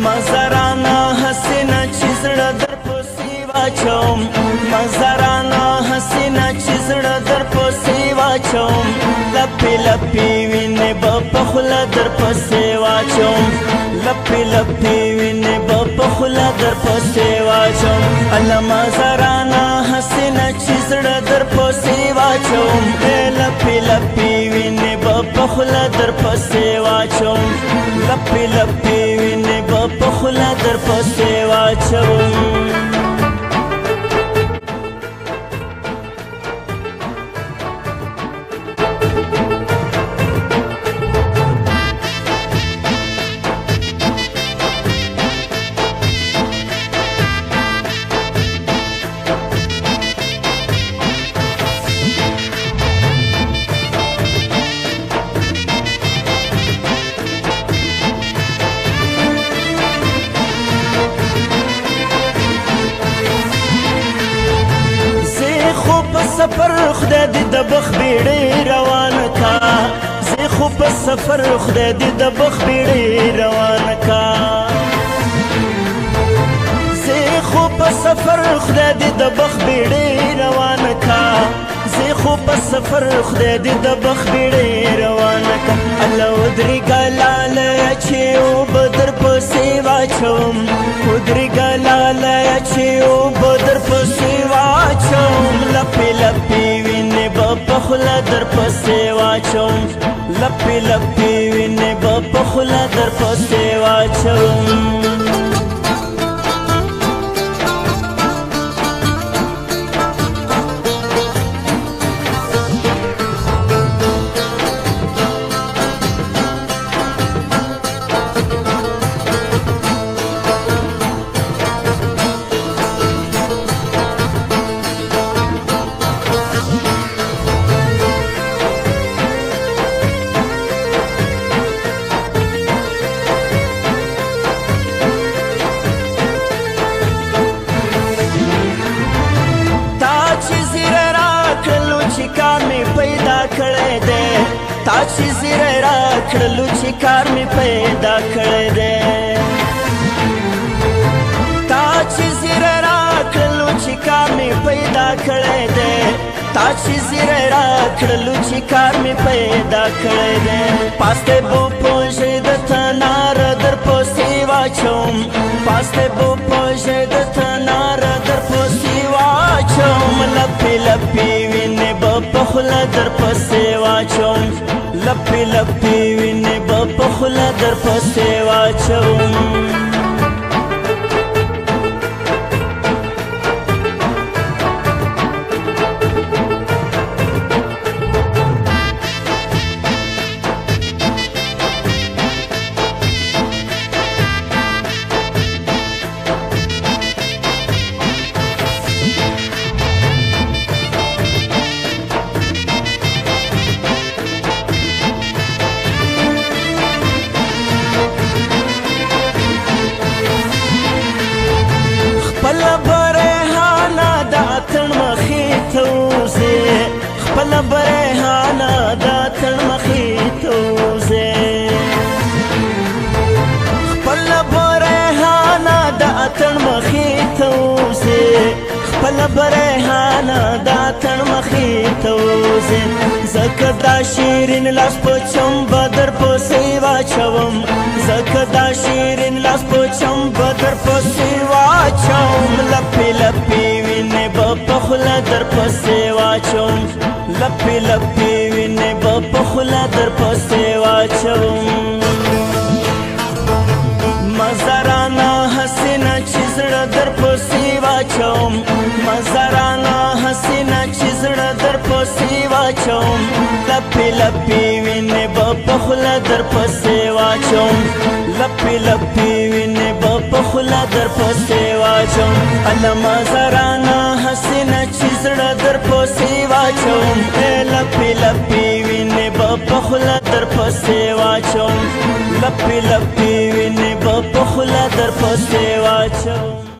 مزرانا حسینه چې زړه در پسې واچوم مزرانا حسینه چې زړه در پسې واچوم لپې لپې وینې به په خوله در پسې واچوم لپې لپې وینې به په خوله در پسې واچوم الله مزرانا حسینه چې زړه در پسې واچوم لپې لپې وینې به په خوله در پسې واچوم لپې لپې وینې به په خوله در پسې واچوم سفر خدای دې د بخ بیړۍ روانه کا زه خو په سفر خدای دې د بخ بیړۍ روانه کا زه خو په سفر خدای دې د بخ بیړۍ روانه کا زه خو په سفر خدای دې د بخ بیړۍ روانه کا الله ودرېږه لاله چې اوبه در پسې واچوم ودرېږه لاله چې اوبه در پسې واچوم لپې لپې وینې به په خوله در پسې واچوم لپې لپې وینې به په خوله در پسې واچوم تا چې زیری راکړلو چې کار مې پیدا کړی دی تا چې زیری راکړلو چې کار مې پیدا کړی دی تا چې زیری راکړلو چې کار مې پیدا کړی دی پاستی بو پوژې د تناره در پسې واچوم پاستی بو پوژې د تناره در پسې واچوم لپې لپې وینې به په خوله در پسې واچوم لپې لپې وینې به په خوله در پسې واچوم خپل برهانه دا تن مخې ته وځې خپل برهانه دا تن مخې ته وځې خپل برهانه دا تن مخې ته وځې ځکه دا شیرین لاس په چمبه در پسې واچوم ځکه دا شیرین لاس په چمبه در پسې واچوم لپې لپې وینې به په خوله در پسې واچوم لپې لپې وینې به په خوله در پسې واچوم مزرانا حسینه چې زړه در پسې واچوم مزرانا حسینه چې زړه در پسې واچوم لپې لپې وینې به په خوله در پسې واچوم لپې لپې وینې به په خوله در پسې واچوم الله مزرانا حسینه چې زړه در پسې واچوم لپې لپې وینې به په خوله در پسې واچوم لپې لپې وینې به په خوله در پسې